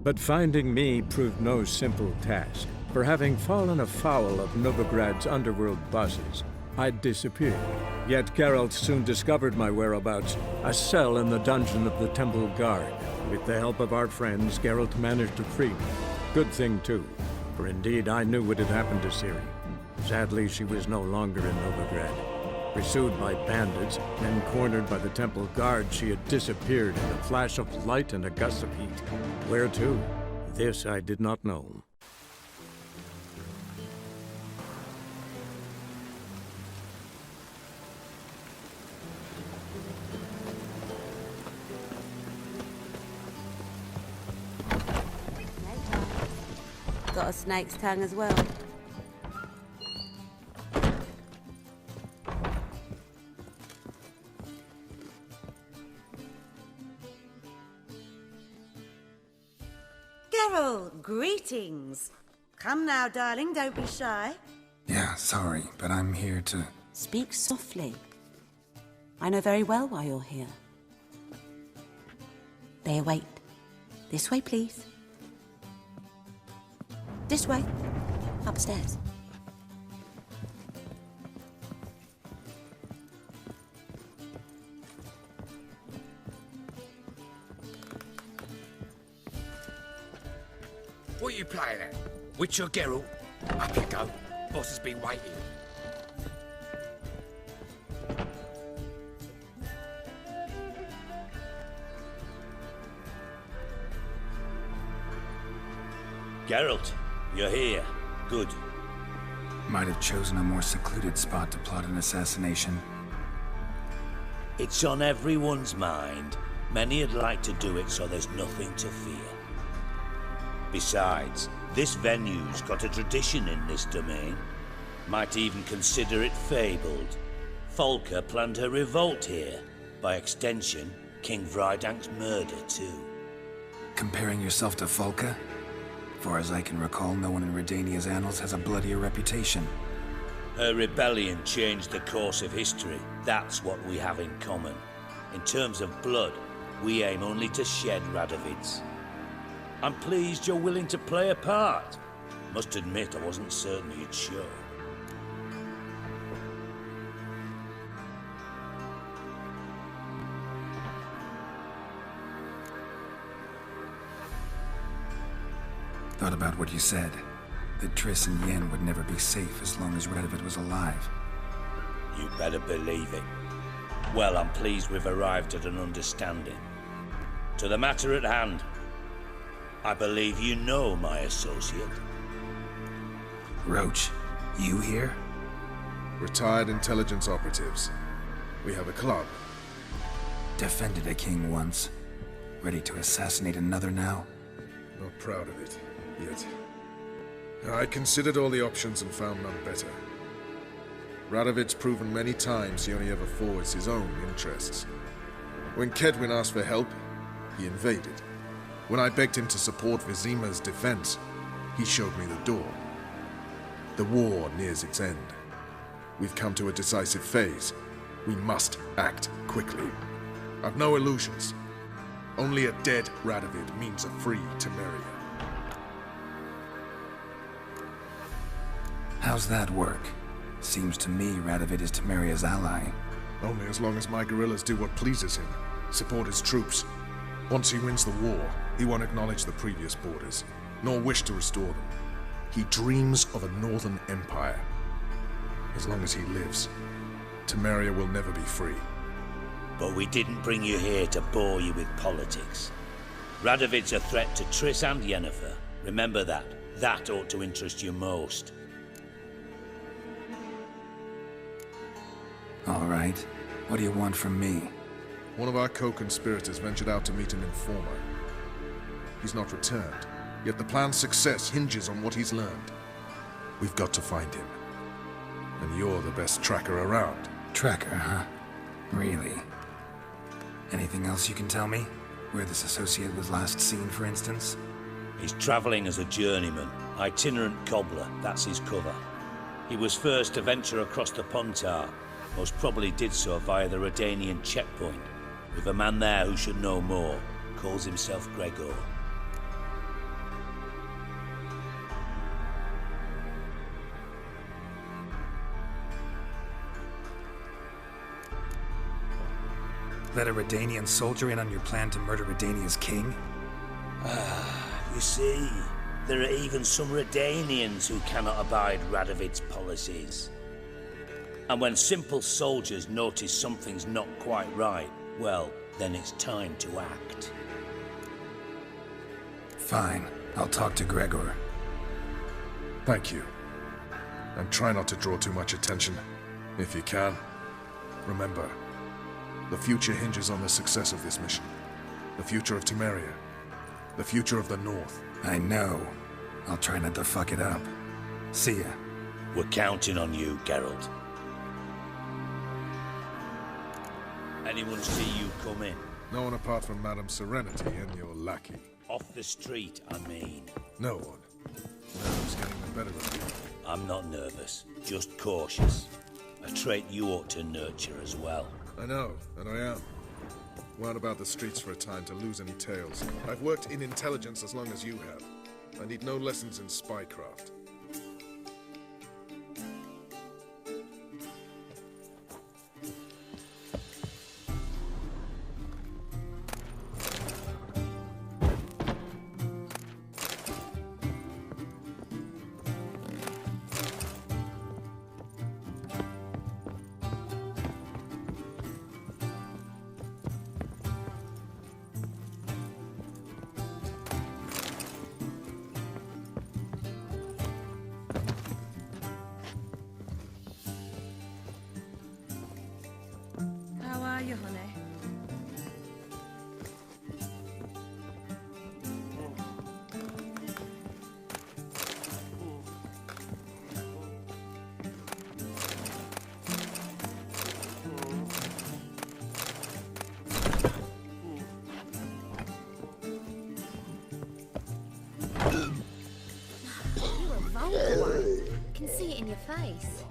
But finding me proved no simple task, for having fallen afoul of Novigrad's underworld bosses, I'd disappeared. Yet Geralt soon discovered my whereabouts, a cell in the dungeon of the Temple Guard. With the help of our friends, Geralt managed to free me. Good thing too, for indeed I knew what had happened to Ciri. Sadly, she was no longer in Novigrad. Pursued by bandits, then cornered by the Temple Guard, she had disappeared in a flash of light and a gust of heat. Where to? This I did not know. Got a snake's tongue as well. Geralt, greetings. Come now, darling, don't be shy. Yeah, sorry, but I'm here to... Speak softly. I know very well why you're here. They await. This way, please. This way. Upstairs. What are you playing at? Witcher Geralt? Up you go. Boss has been waiting. Geralt, you're here. Good. Might have chosen a more secluded spot to plot an assassination. It's on everyone's mind. Many would like to do it, so there's nothing to fear. Besides, this venue's got a tradition in this domain. Might even consider it fabled. Folka planned her revolt here. By extension, King Vrydank's murder too. Comparing yourself to Folka? Far as I can recall, no one in Redania's annals has a bloodier reputation. Her rebellion changed the course of history. That's what we have in common. In terms of blood, we aim only to shed Radovid's. I'm pleased you're willing to play a part. Must admit, I wasn't certain you'd show. Thought about what you said. That Triss and Yen would never be safe as long as Radovid was alive. You better believe it. Well, I'm pleased we've arrived at an understanding. To the matter at hand. I believe you know my associate. Roach, you here? Retired intelligence operatives. We have a club. Defended a king once. Ready to assassinate another now? Not proud of it, yet. I considered all the options and found none better. Radovid's proven many times he only ever forwards his own interests. When Kedwin asked for help, he invaded. When I begged him to support Vizima's defense, he showed me the door. The war nears its end. We've come to a decisive phase. We must act quickly. I've no illusions. Only a dead Radovid means a free Temeria. How's that work? Seems to me Radovid is Temeria's ally. Only as long as my guerrillas do what pleases him. Support his troops. Once he wins the war, he won't acknowledge the previous borders, nor wish to restore them. He dreams of a northern empire. As long as he lives, Temeria will never be free. But we didn't bring you here to bore you with politics. Radovid's a threat to Triss and Yennefer. Remember that. That ought to interest you most. All right. What do you want from me? One of our co-conspirators ventured out to meet an informer. He's not returned, yet the plan's success hinges on what he's learned. We've got to find him. And you're the best tracker around. Tracker, huh? Really? Anything else you can tell me? Where this associate was last seen, for instance? He's traveling as a journeyman, itinerant cobbler, that's his cover. He was first to venture across the Pontar, most probably did so via the Redanian checkpoint, with a man there who should know more, calls himself Gregor. Let a Redanian soldier in on your plan to murder Redania's king? You see, there are even some Redanians who cannot abide Radovid's policies. And when simple soldiers notice something's not quite right, well, then it's time to act. Fine. I'll talk to Gregor. Thank you. And try not to draw too much attention. If you can. Remember, the future hinges on the success of this mission. The future of Temeria. The future of the North. I know. I'll try not to fuck it up. See ya. We're counting on you, Geralt. Anyone see you come in? No one apart from Madame Serenity and your lackey. Off the street, I mean. No one. Nerves getting the better of you. I'm not nervous, just cautious. A trait you ought to nurture as well. I know, and I am. Weren't about the streets for a time to lose any tales. I've worked in intelligence as long as you have. I need no lessons in spycraft. How are you, honey? You're a vulgar one. I can see it in your face.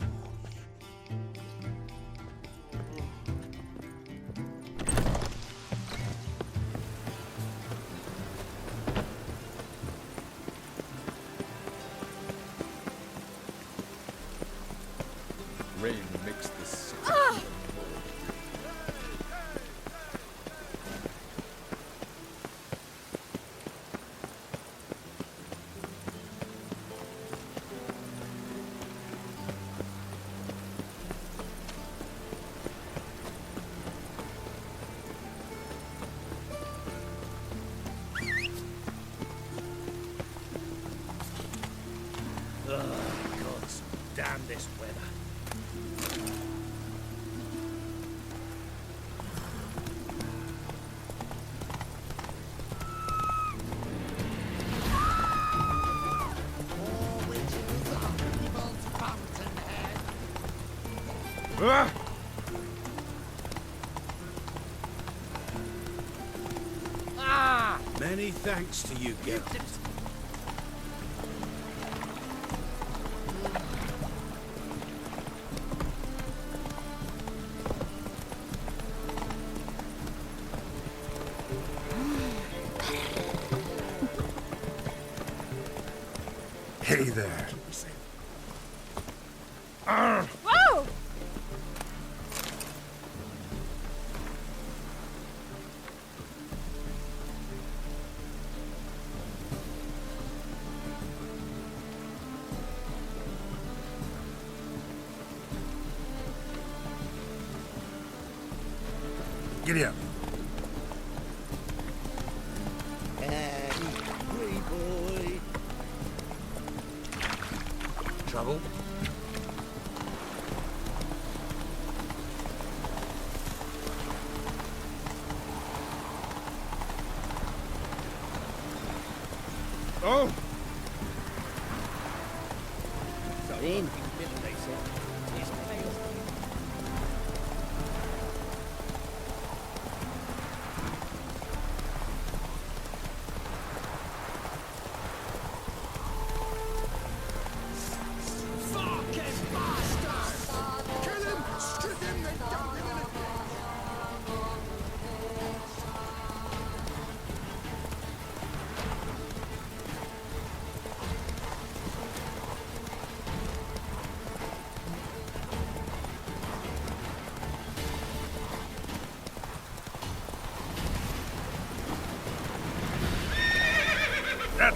Rain makes this. Gods, damn this weather. Many thanks to you, Geralt. Hey there. Whoa! Giddy up. Trouble? Oh!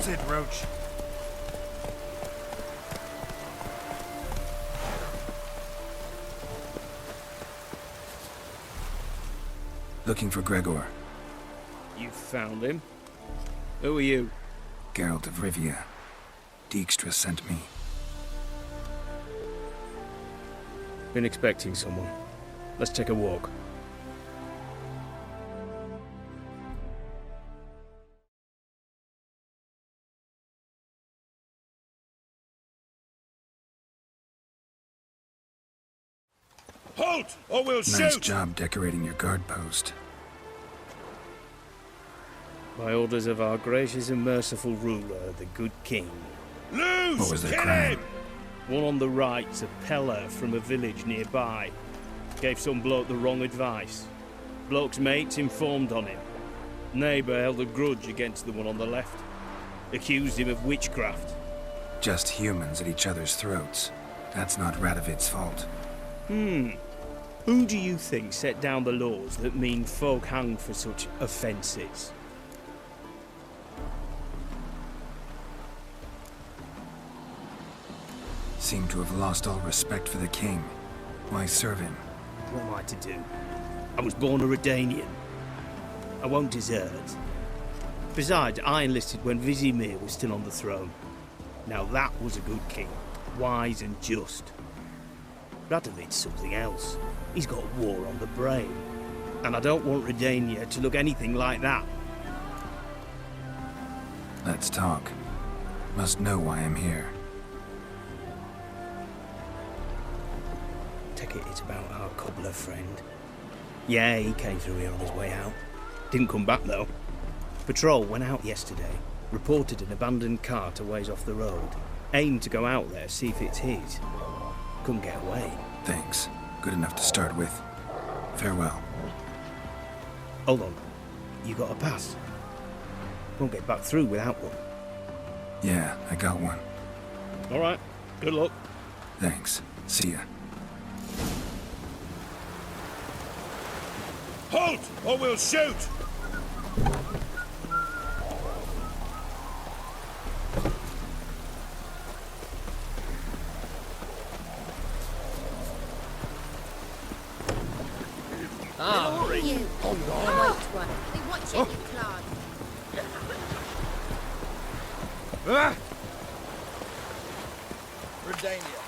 Spotted, Roach. Looking for Gregor. You found him? Who are you? Geralt of Rivia. Dijkstra sent me. Been expecting someone. Let's take a walk. Halt, or we'll Nice shoot! job decorating your guard post. By orders of our gracious and merciful ruler, the good king. Loose! What was their Get crime? him! One on the right's a peller from a village nearby. Gave some bloke the wrong advice. Bloke's mates informed on him. Neighbour held a grudge against the one on the left. Accused him of witchcraft. Just humans at each other's throats. That's not Radovid's fault. Who do you think set down the laws that mean folk hang for such offences? Seem to have lost all respect for the king. Why serve him? What am I to do? I was born a Redanian. I won't desert. Besides, I enlisted when Vizimir was still on the throne. Now that was a good king, wise and just. Radovid's something else. He's got war on the brain. And I don't want Redania to look anything like that. Let's talk. Must know why I'm here. Take it it's about our cobbler friend. Yeah, he came through here on his way out. Didn't come back though. Patrol went out yesterday. Reported an abandoned cart a ways off the road. Aimed to go out there, see if it's his. Couldn't get away. Thanks. Good enough to start with. Farewell. Hold on. You got a pass? Won't get back through without one. Yeah, I got one. Alright. Good luck. Thanks. See ya. Halt, or we'll shoot! Who are you? Hold on. White one. They watch you, Claude. Redania.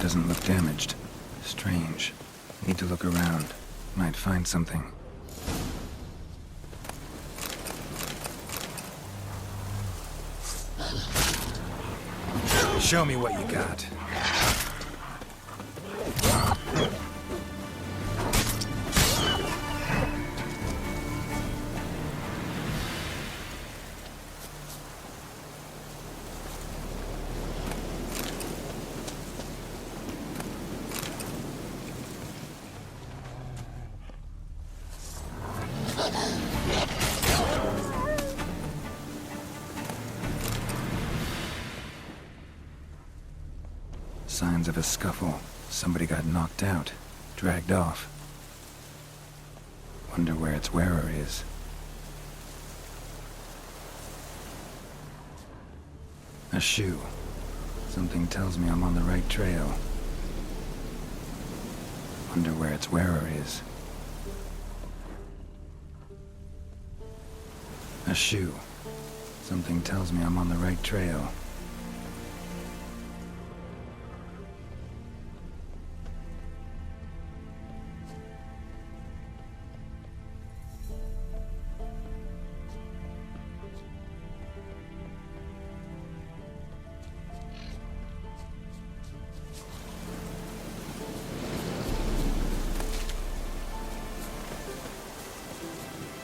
Doesn't look damaged. Strange. Need to look around. Might find something. Show me what you got. Signs of a scuffle. Somebody got knocked out, dragged off. Wonder where its wearer is. A shoe. Something tells me I'm on the right trail. Wonder where its wearer is. A shoe. Something tells me I'm on the right trail.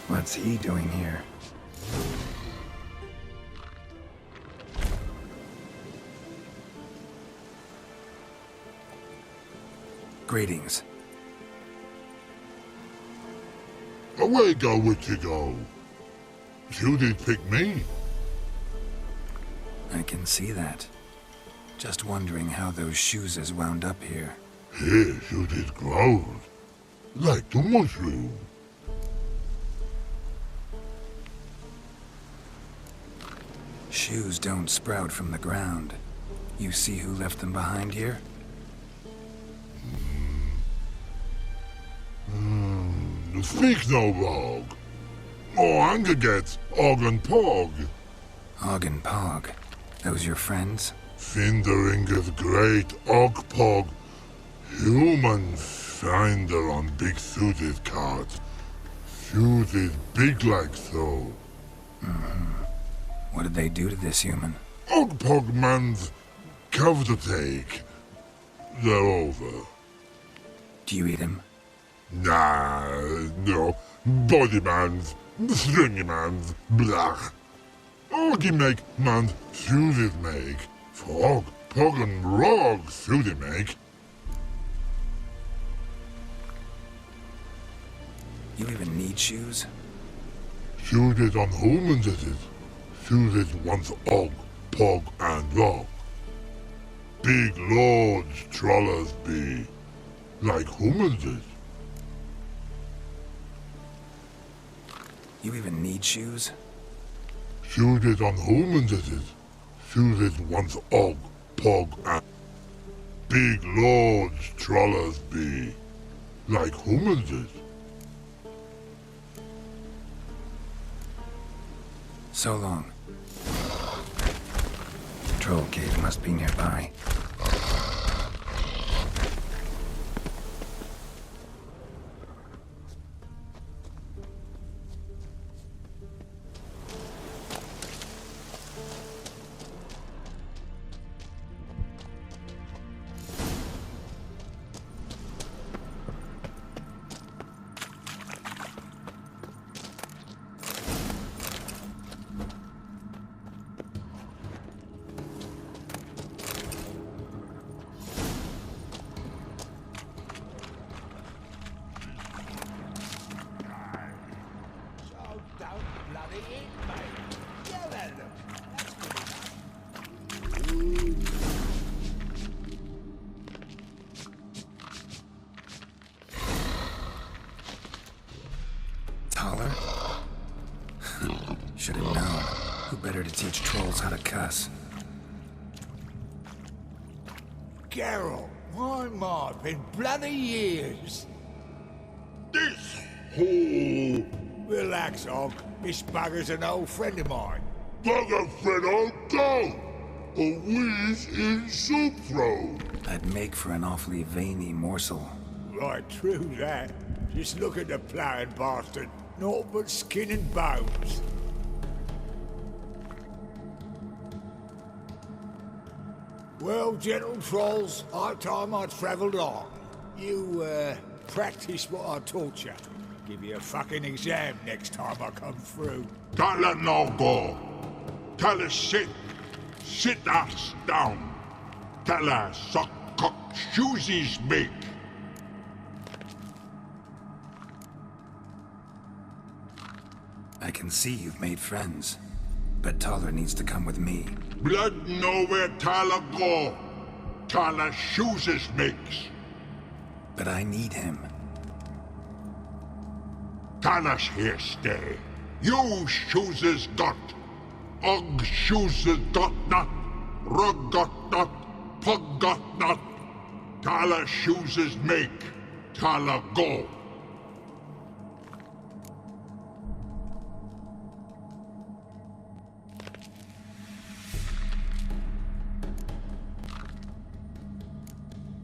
What's he doing here? Greetings. Away go with you go. You did pick me. I can see that. Just wondering how those shoes has wound up here. Here you did grow. Like the mushroom. Shoes don't sprout from the ground. You see who left them behind here? Speak no rogue. Oh, anger gets Og and Pog. Og and Pog. Those your friends? Finderinger's great Og Pog. Human finder on big suited cart. Suited big like so. What did they do to this human? Og Pog man's cover to take. They're over. Do you eat him? Nah, no. Body man's, stringy man's, blah. Oggy make man's suited make. Frog, Pog and Rog suited make. You even need shoes? Suited on humans it is. Suited once Og, Pog and Rog. Big lords trollers be. Like humans is. You even need shoes? Suited on humans it is. Suited once Og, Pog and... Big lords trollers be. Like humans is. So long. Troll cave must be nearby. Taller? Should have known. Who better to teach trolls how to cuss? Geralt, my, been bloody years. This hole. Relax, Og. This bugger's an old friend of mine. Bugger friend old dog. A wheeze in soup throw. I'd make for an awfully veiny morsel. Right, true that. Just look at the ploughing bastard. Naught but skin and bones. Well, gentle trolls, high time I travelled on. You, practice what I taught you. Give you a fucking exam next time I come through. Can't let no go. Tell her sit. Sit ass down. Tell her suck cock shoesies make. I can see you've made friends, but Taller needs to come with me. Blood nowhere Tyler go. Tyler shoeses makes. But I need him. Tyler's here stay. You shoeses got. Og shoeses got not. Rug got not. Pug got not. Tyler shoeses make. Tyler go.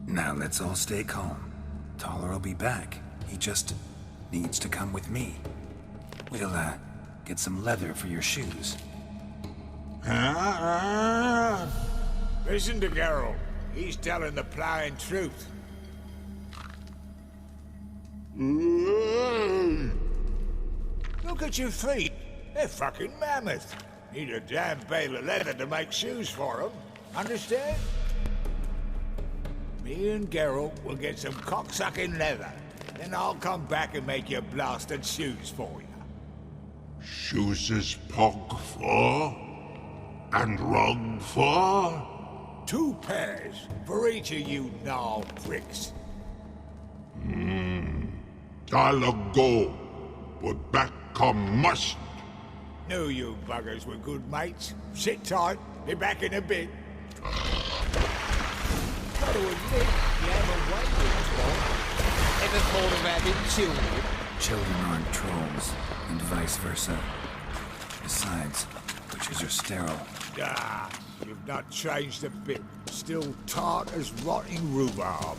Now let's all stay calm. Taller will be back. He just needs to come with me. We'll, get some leather for your shoes. Listen to Geralt. He's telling the ploughing truth. Look at your feet. They're fucking mammoth. Need a damn bale of leather to make shoes for them. Understand? Me and Geralt will get some cocksucking leather. Then I'll come back and make your blasted shoes for you. Shoes pog for? And rug for? 2 pairs for each of you gnarled pricks. I'll go, but back come must. Knew you buggers were good mates. Sit tight, be back in a bit. Gotta admit, you have a way with Troll. Ever thought of having children? Children aren't trolls, and vice versa. Besides, witches are sterile. Ah, you've not changed a bit. Still tart as rotting rhubarb.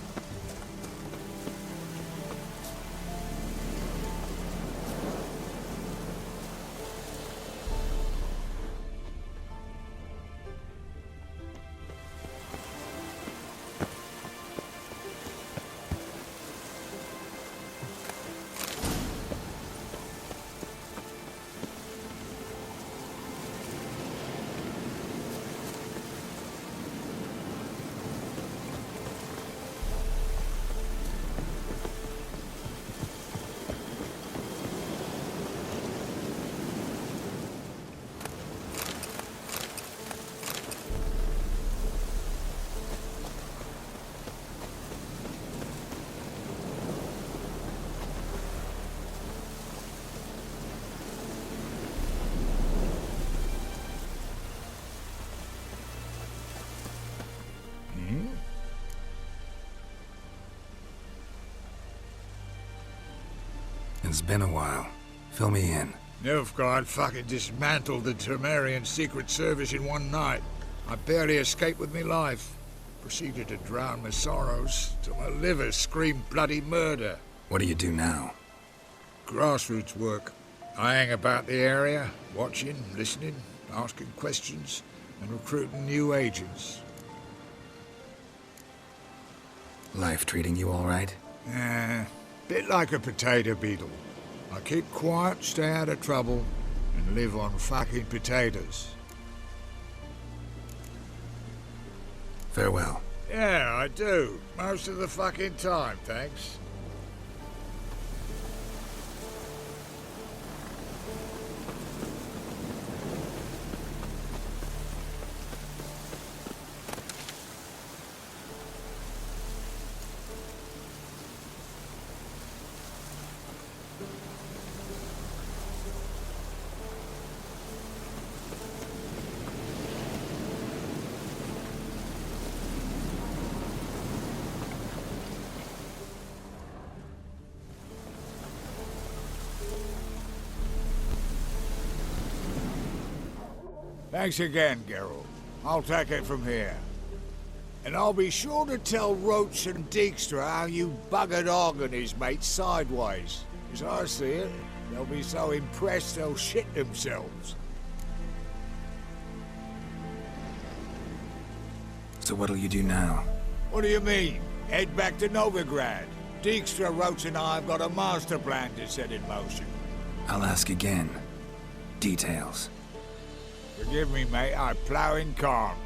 It's been a while. Fill me in. Nilfgaard fucking dismantled the Temerian Secret Service in one night. I barely escaped with me life. Proceeded to drown my sorrows till my liver screamed bloody murder. What do you do now? Grassroots work. I hang about the area, watching, listening, asking questions, and recruiting new agents. Life treating you all right? Bit like a potato beetle. I keep quiet, stay out of trouble, and live on fucking potatoes. Farewell. Yeah, I do. Most of the fucking time, thanks. Thanks again, Geralt. I'll take it from here. And I'll be sure to tell Roach and Dijkstra how you buggered Og and his mates sideways. As I see it, they'll be so impressed they'll shit themselves. So what'll you do now? What do you mean? Head back to Novigrad. Dijkstra, Roach and I have got a master plan to set in motion. I'll ask again. Details. Forgive me, mate, I plough in calm.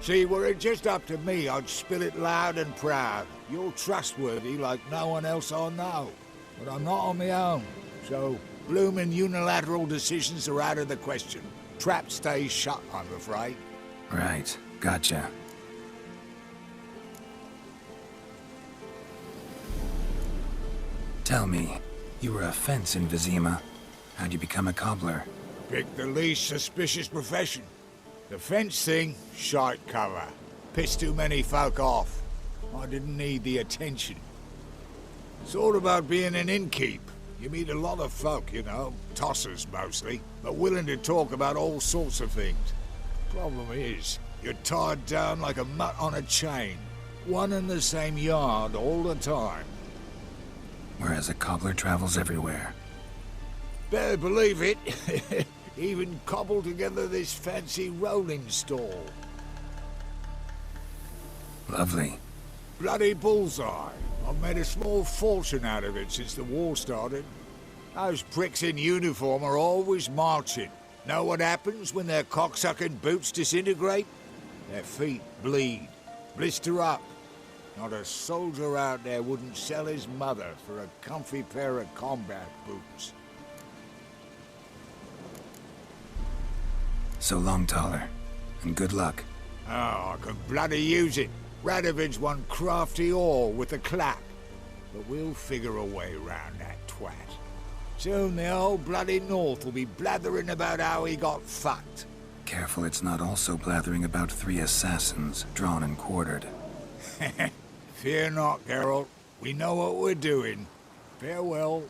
See, were it just up to me, I'd spill it loud and proud. You're trustworthy like no one else I know. But I'm not on my own, so bloomin' unilateral decisions are out of the question. Trap stays shut, I'm afraid. Right, gotcha. Tell me, you were a fence in Vizima. How'd you become a cobbler? Pick the least suspicious profession. The fence thing, shite cover. Pissed too many folk off. I didn't need the attention. It's all about being an innkeep. You meet a lot of folk, you know, tossers mostly, but willing to talk about all sorts of things. Problem is, you're tied down like a mutt on a chain. One and the same yard all the time. Whereas a cobbler travels everywhere. Better believe it. Even cobbled together this fancy rolling stall. Lovely. Bloody bullseye. I've made a small fortune out of it since the war started. Those pricks in uniform are always marching. Know what happens when their cocksucking boots disintegrate? Their feet bleed, blister up. Not a soldier out there wouldn't sell his mother for a comfy pair of combat boots. So long, Taller, and good luck. Oh, I can bloody use it. Radovid's one crafty all with a clap. But we'll figure a way round that twat. Soon the whole bloody North will be blathering about how he got fucked. Careful it's not also blathering about 3 assassins, drawn and quartered. Fear not, Geralt. We know what we're doing. Farewell.